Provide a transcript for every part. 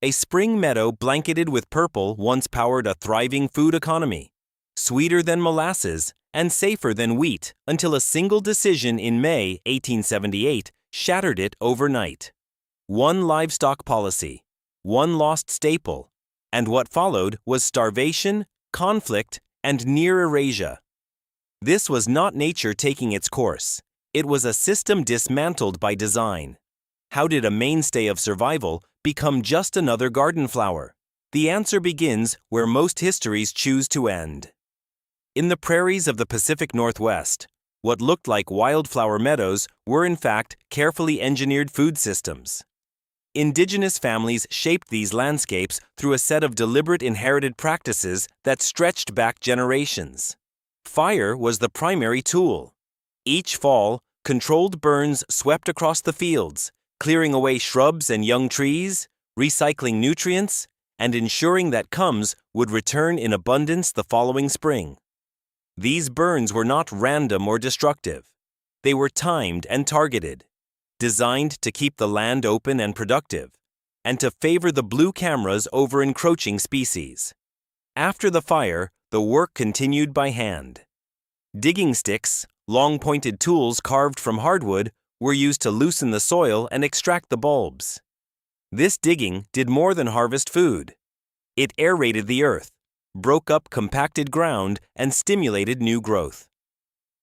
A spring meadow blanketed with purple once powered a thriving food economy, sweeter than molasses and safer than wheat until a single decision in May 1878 shattered it overnight. One livestock policy, one lost staple, and what followed was starvation, conflict, and near erasure. This was not nature taking its course. It was a system dismantled by design. How did a mainstay of survival become just another garden flower? The answer begins where most histories choose to end. In the prairies of the Pacific Northwest, what looked like wildflower meadows were in fact carefully engineered food systems. Indigenous families shaped these landscapes through a set of deliberate inherited practices that stretched back generations. Fire was the primary tool. Each fall, controlled burns swept across the fields, clearing away shrubs and young trees, recycling nutrients, and ensuring that comes would return in abundance the following spring. These burns were not random or destructive. They were timed and targeted, designed to keep the land open and productive, and to favor the blue cameras over encroaching species. After the fire, the work continued by hand. Digging sticks, long-pointed tools carved from hardwood, were used to loosen the soil and extract the bulbs. This digging did more than harvest food. It aerated the earth, broke up compacted ground, and stimulated new growth.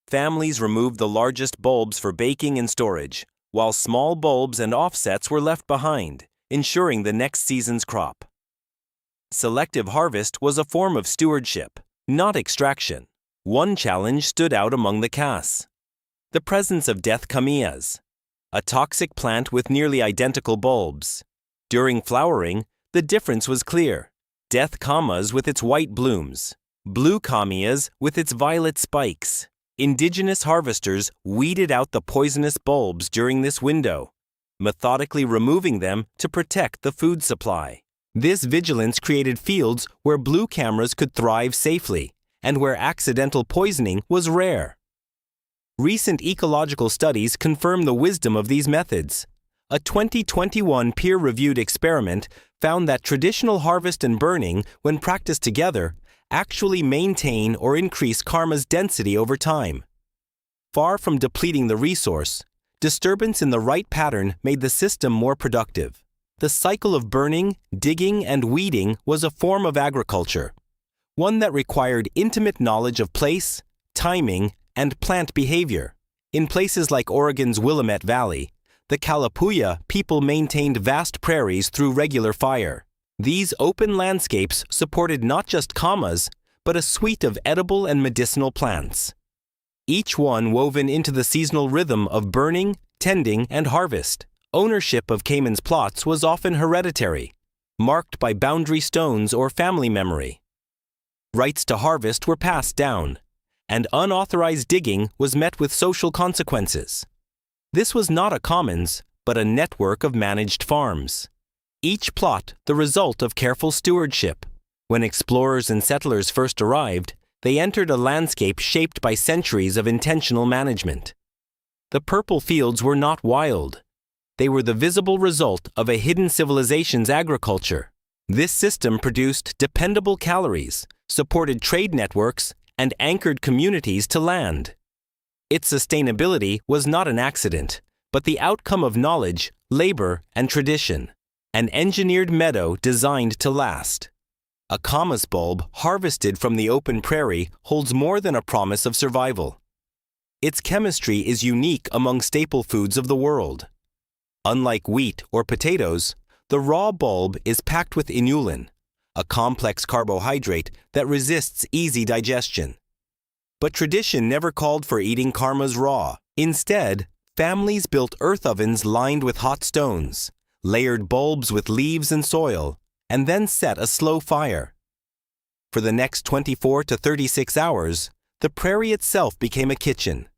Families removed the largest bulbs for baking and storage, while small bulbs and offsets were left behind, ensuring the next season's crop. Selective harvest was a form of stewardship, not extraction. One challenge stood out among the castes: the presence of death camellias, a toxic plant with nearly identical bulbs. During flowering, the difference was clear: death camas with its white blooms, blue camellias with its violet spikes. Indigenous harvesters weeded out the poisonous bulbs during this window, methodically removing them to protect the food supply. This vigilance created fields where blue cameras could thrive safely, and where accidental poisoning was rare. Recent ecological studies confirm the wisdom of these methods. A 2021 peer-reviewed experiment found that traditional harvest and burning, when practiced together, actually maintain or increase karma's density over time. Far from depleting the resource, disturbance in the right pattern made the system more productive. The cycle of burning, digging, and weeding was a form of agriculture, one that required intimate knowledge of place, timing, and plant behavior. In places like Oregon's Willamette Valley, the Kalapuya people maintained vast prairies through regular fire. These open landscapes supported not just kamas, but a suite of edible and medicinal plants, each one woven into the seasonal rhythm of burning, tending, and harvest. Ownership of Cayman's plots was often hereditary, marked by boundary stones or family memory. Rights to harvest were passed down, and unauthorized digging was met with social consequences. This was not a commons, but a network of managed farms, each plot the result of careful stewardship. When explorers and settlers first arrived, they entered a landscape shaped by centuries of intentional management. The purple fields were not wild. They were the visible result of a hidden civilization's agriculture. This system produced dependable calories, supported trade networks, and anchored communities to land. Its sustainability was not an accident, but the outcome of knowledge, labor, and tradition. An engineered meadow designed to last. A camas bulb harvested from the open prairie holds more than a promise of survival. Its chemistry is unique among staple foods of the world. Unlike wheat or potatoes, the raw bulb is packed with inulin, a complex carbohydrate that resists easy digestion. But tradition never called for eating karmas raw. Instead, families built earth ovens lined with hot stones, layered bulbs with leaves and soil, and then set a slow fire. For the next 24 to 36 hours, the prairie itself became a kitchen.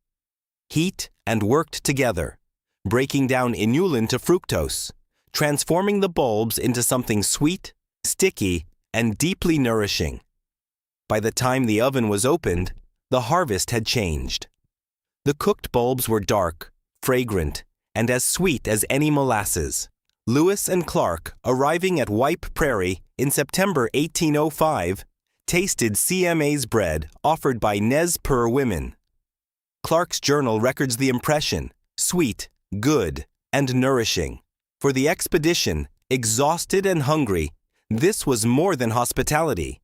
Heat and worked together, breaking down inulin to fructose, transforming the bulbs into something sweet, sticky, and deeply nourishing. By the time the oven was opened, the harvest had changed. The cooked bulbs were dark, fragrant, and as sweet as any molasses, Lewis and Clark, arriving at Wipe Prairie in September 1805, tasted CMA's bread offered by Nez Perce women. Clark's journal records the impression: sweet, good, and nourishing. For the expedition, exhausted and hungry, this was more than hospitality.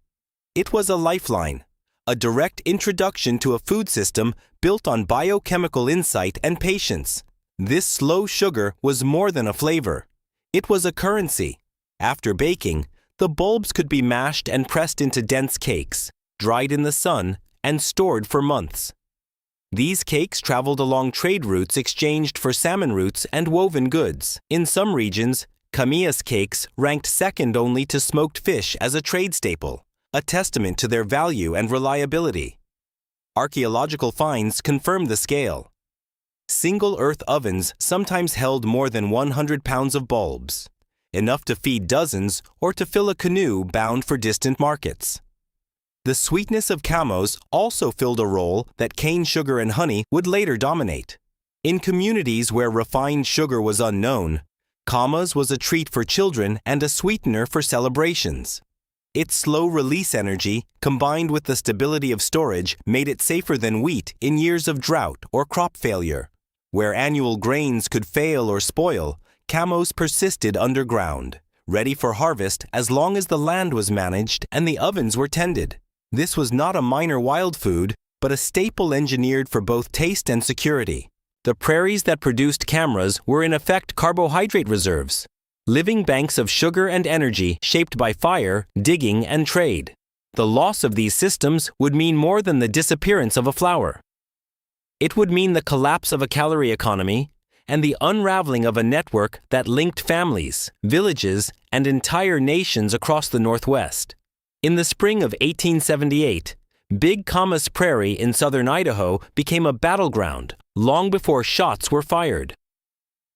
It was a lifeline, a direct introduction to a food system built on biochemical insight and patience. This slow sugar was more than a flavor. It was a currency. After baking, the bulbs could be mashed and pressed into dense cakes, dried in the sun, and stored for months. These cakes traveled along trade routes exchanged for salmon roots and woven goods. In some regions, Camillas cakes ranked second only to smoked fish as a trade staple, a testament to their value and reliability. Archaeological finds confirm the scale. Single earth ovens sometimes held more than 100 pounds of bulbs, enough to feed dozens or to fill a canoe bound for distant markets. The sweetness of camos also filled a role that cane sugar and honey would later dominate. In communities where refined sugar was unknown, camas was a treat for children and a sweetener for celebrations. Its slow release energy, combined with the stability of storage, made it safer than wheat in years of drought or crop failure. Where annual grains could fail or spoil, camos persisted underground, ready for harvest as long as the land was managed and the ovens were tended. This was not a minor wild food, but a staple engineered for both taste and security. The prairies that produced camas were in effect carbohydrate reserves, living banks of sugar and energy shaped by fire, digging, and trade. The loss of these systems would mean more than the disappearance of a flower. It would mean the collapse of a calorie economy and the unraveling of a network that linked families, villages, and entire nations across the Northwest. In the spring of 1878, Big Camas Prairie in southern Idaho became a battleground long before shots were fired.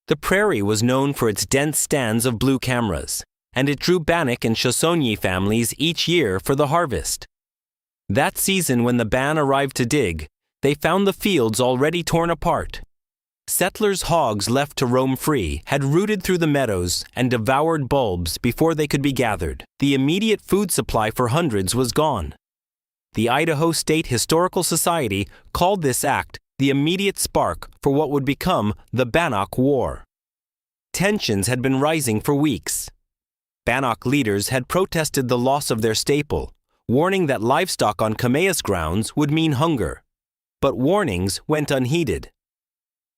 The prairie was known for its dense stands of blue camas, and it drew Bannock and Chaussonier families each year for the harvest. That season, when the band arrived to dig, they found the fields already torn apart. Settlers' hogs left to roam free had rooted through the meadows and devoured bulbs before they could be gathered. The immediate food supply for hundreds was gone. The Idaho State Historical Society called this act the immediate spark for what would become the Bannock War. Tensions had been rising for weeks. Bannock leaders had protested the loss of their staple, warning that livestock on Camillas grounds would mean hunger. But warnings went unheeded.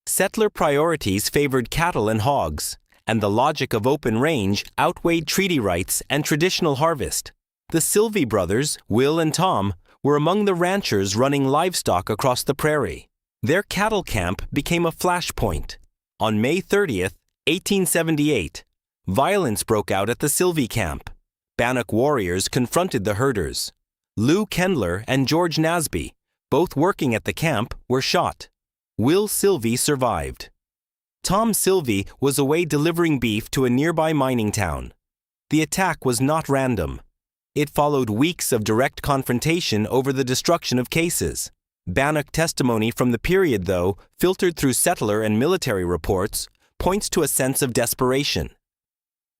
Settler priorities favored cattle and hogs, and the logic of open range outweighed treaty rights and traditional harvest. The Silvey brothers, Will and Tom, were among the ranchers running livestock across the prairie. Their cattle camp became a flashpoint. On May 30th, 1878, violence broke out at the Silvey camp. Bannock warriors confronted the herders. Lou Kendler and George Nasby, both working at the camp, were shot. Will Silvey survived. Tom Silvey was away delivering beef to a nearby mining town. The attack was not random. It followed weeks of direct confrontation over the destruction of cases. Bannock testimony from the period, though, filtered through settler and military reports, points to a sense of desperation.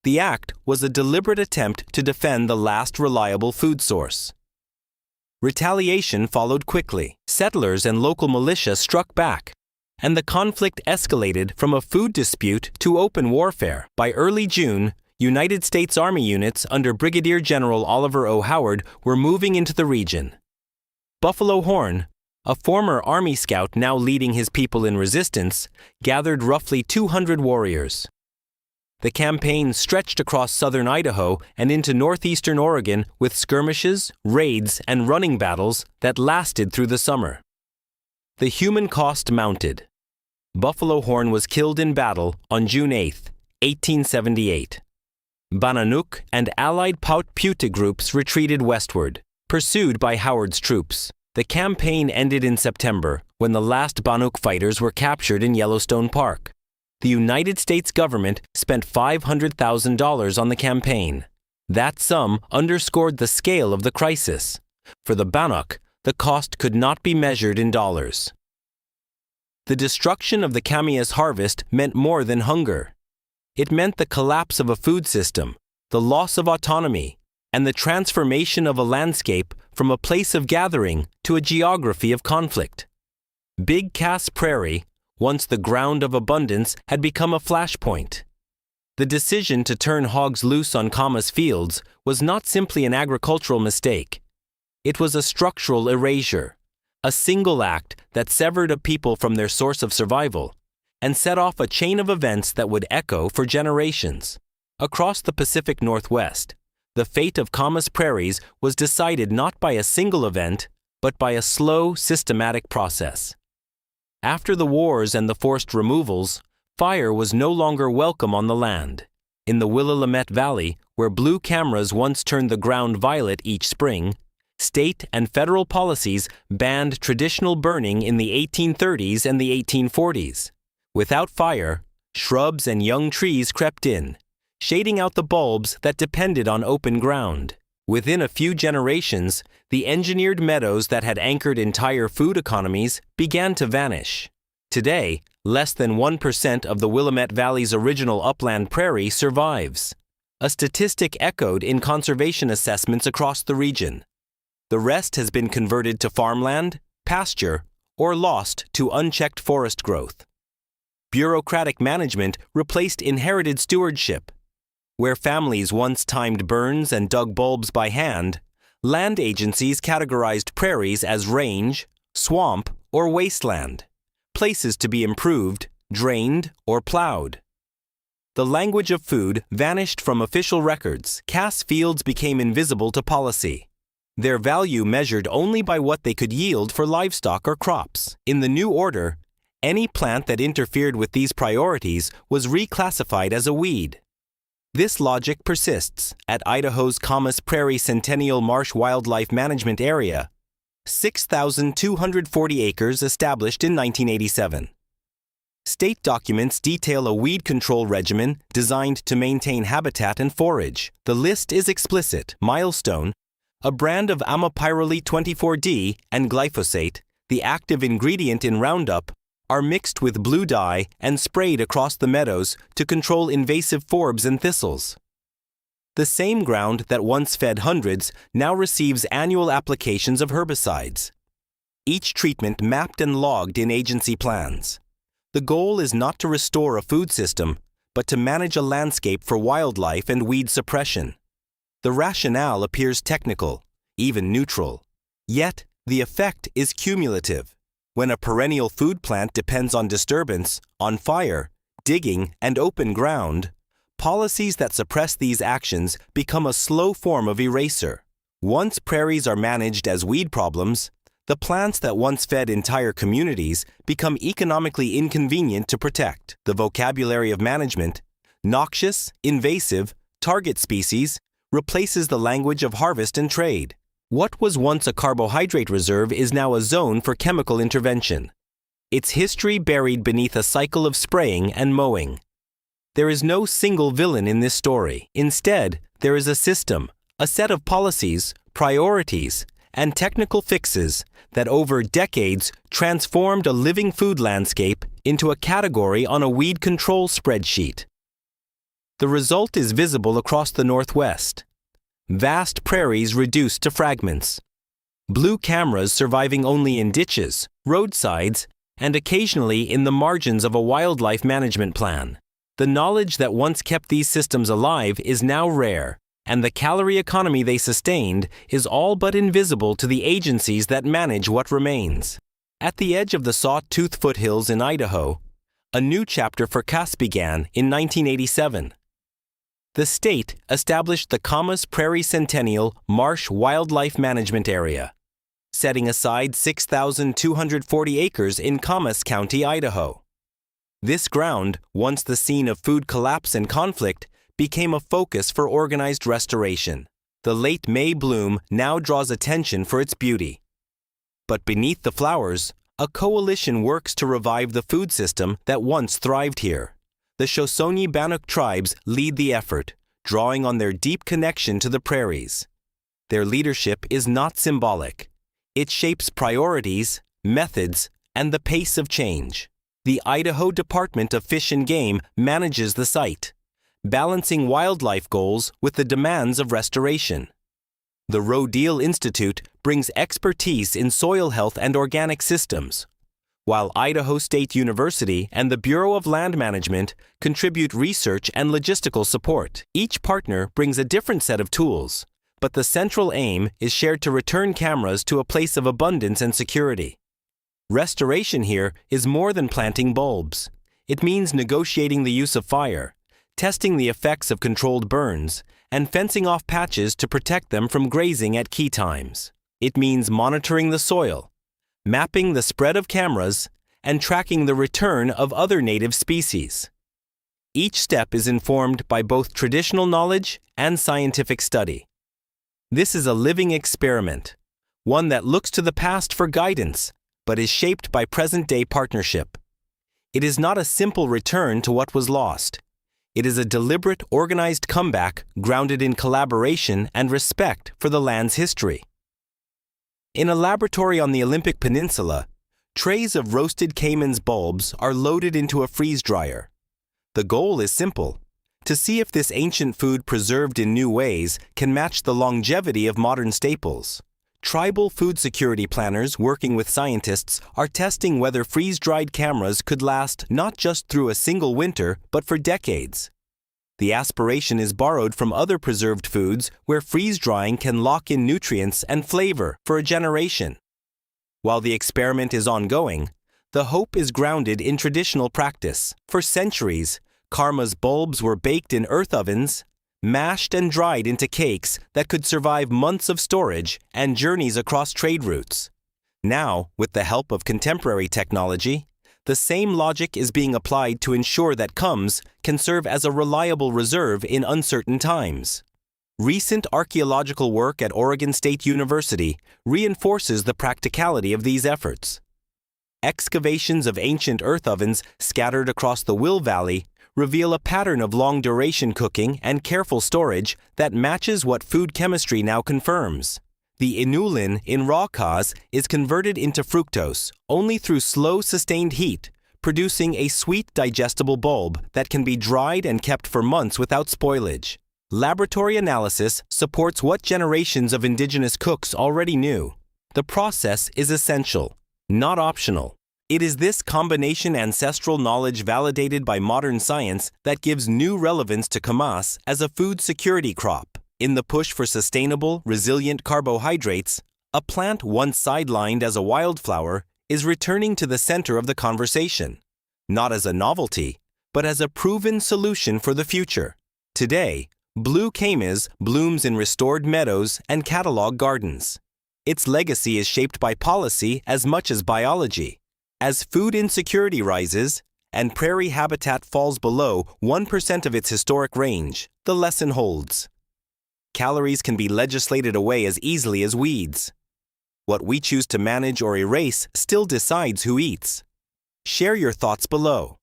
The act was a deliberate attempt to defend the last reliable food source. Retaliation followed quickly. Settlers and local militia struck back, and the conflict escalated from a food dispute to open warfare. By early June, United States Army units under Brigadier General Oliver O. Howard were moving into the region. Buffalo Horn, a former Army scout now leading his people in resistance, gathered roughly 200 warriors. The campaign stretched across southern Idaho and into northeastern Oregon with skirmishes, raids, and running battles that lasted through the summer. The human cost mounted. Buffalo Horn was killed in battle on June 8, 1878. Bananook and allied Paut-Pute groups retreated westward, pursued by Howard's troops. The campaign ended in September, when the last Bannock fighters were captured in Yellowstone Park. The United States government spent $500,000 on the campaign. That sum underscored the scale of the crisis. For the Bannock, the cost could not be measured in dollars. The destruction of the Camillas harvest meant more than hunger. It meant the collapse of a food system, the loss of autonomy, and the transformation of a landscape from a place of gathering to a geography of conflict. Big Cass Prairie, once the ground of abundance, had become a flashpoint. The decision to turn hogs loose on Camas fields was not simply an agricultural mistake. It was a structural erasure, a single act that severed a people from their source of survival and set off a chain of events that would echo for generations. Across the Pacific Northwest, the fate of Camas prairies was decided not by a single event, but by a slow, systematic process. After the wars and the forced removals, fire was no longer welcome on the land. In the Willamette Valley, where blue cameras once turned the ground violet each spring, state and federal policies banned traditional burning in the 1830s and the 1840s. Without fire, shrubs and young trees crept in, shading out the bulbs that depended on open ground. Within a few generations, the engineered meadows that had anchored entire food economies began to vanish. Today, less than 1% of the Willamette Valley's original upland prairie survives, a statistic echoed in conservation assessments across the region. The rest has been converted to farmland, pasture, or lost to unchecked forest growth. Bureaucratic management replaced inherited stewardship. Where families once timed burns and dug bulbs by hand, land agencies categorized prairies as range, swamp, or wasteland, places to be improved, drained, or plowed. The language of food vanished from official records. Cass fields became invisible to policy. Their value measured only by what they could yield for livestock or crops. In the new order, any plant that interfered with these priorities was reclassified as a weed. This logic persists at Idaho's Camas Prairie Centennial Marsh Wildlife Management Area, 6,240 acres established in 1987. State documents detail a weed control regimen designed to maintain habitat and forage. The list is explicit. Milestone, a brand of amapyrolate 24D and glyphosate, the active ingredient in Roundup, are mixed with blue dye and sprayed across the meadows to control invasive forbs and thistles. The same ground that once fed hundreds now receives annual applications of herbicides. Each treatment mapped and logged in agency plans. The goal is not to restore a food system, but to manage a landscape for wildlife and weed suppression. The rationale appears technical, even neutral. Yet, the effect is cumulative. When a perennial food plant depends on disturbance, on fire, digging, and open ground, policies that suppress these actions become a slow form of eraser. Once prairies are managed as weed problems, the plants that once fed entire communities become economically inconvenient to protect. The vocabulary of management, noxious, invasive, target species, replaces the language of harvest and trade. What was once a carbohydrate reserve is now a zone for chemical intervention. Its history buried beneath a cycle of spraying and mowing. There is no single villain in this story. Instead, there is a system, a set of policies, priorities, and technical fixes that over decades transformed a living food landscape into a category on a weed control spreadsheet. The result is visible across the Northwest. Vast prairies reduced to fragments. Blue cameras surviving only in ditches, roadsides, and occasionally in the margins of a wildlife management plan. The knowledge that once kept these systems alive is now rare, and the calorie economy they sustained is all but invisible to the agencies that manage what remains. At the edge of the Sawtooth foothills in Idaho, a new chapter for Cass began in 1987. The state established the Camas Prairie Centennial Marsh Wildlife Management Area, setting aside 6,240 acres in Camas County, Idaho. This ground, once the scene of food collapse and conflict, became a focus for organized restoration. The late May bloom now draws attention for its beauty. But beneath the flowers, a coalition works to revive the food system that once thrived here. The Shoshone-Bannock tribes lead the effort, drawing on their deep connection to the prairies. Their leadership is not symbolic. It shapes priorities, methods, and the pace of change. The Idaho Department of Fish and Game manages the site. balancing wildlife goals with the demands of restoration. The Rodil Institute brings expertise in soil health and organic systems, while Idaho State University and the Bureau of Land Management contribute research and logistical support. Each partner brings a different set of tools, but the central aim is shared to return cameras to a place of abundance and security. Restoration here is more than planting bulbs. It means negotiating the use of fire, testing the effects of controlled burns, and fencing off patches to protect them from grazing at key times. It means monitoring the soil, mapping the spread of cameras, and tracking the return of other native species. Each step is informed by both traditional knowledge and scientific study. This is a living experiment, one that looks to the past for guidance, but is shaped by present-day partnership. It is not a simple return to what was lost. It is a deliberate, organized comeback grounded in collaboration and respect for the land's history. In a laboratory on the Olympic Peninsula, trays of roasted Cayman's bulbs are loaded into a freeze dryer. The goal is simple: to see if this ancient food preserved in new ways can match the longevity of modern staples. Tribal food security planners working with scientists are testing whether freeze-dried cameras could last not just through a single winter, but for decades. The aspiration is borrowed from other preserved foods where freeze-drying can lock in nutrients and flavor for a generation. While the experiment is ongoing, the hope is grounded in traditional practice. For centuries, Karma's bulbs were baked in earth ovens, mashed and dried into cakes that could survive months of storage and journeys across trade routes. Now, with the help of contemporary technology, the same logic is being applied to ensure that Kums can serve as a reliable reserve in uncertain times. Recent archaeological work at Oregon State University reinforces the practicality of these efforts. Excavations of ancient earth ovens scattered across the Will Valley reveal a pattern of long-duration cooking and careful storage that matches what food chemistry now confirms. The inulin in raw cause is converted into fructose only through slow, sustained heat, producing a sweet, digestible bulb that can be dried and kept for months without spoilage. Laboratory analysis supports what generations of indigenous cooks already knew. The process is essential, not optional. It is this combination ancestral knowledge validated by modern science that gives new relevance to Kamas as a food security crop. In the push for sustainable, resilient carbohydrates, a plant once sidelined as a wildflower is returning to the center of the conversation, not as a novelty, but as a proven solution for the future. Today, blue camas blooms in restored meadows and catalog gardens. Its legacy is shaped by policy as much as biology. As food insecurity rises and prairie habitat falls below 1% of its historic range, the lesson holds. Calories can be legislated away as easily as weeds. What we choose to manage or erase still decides who eats. Share your thoughts below.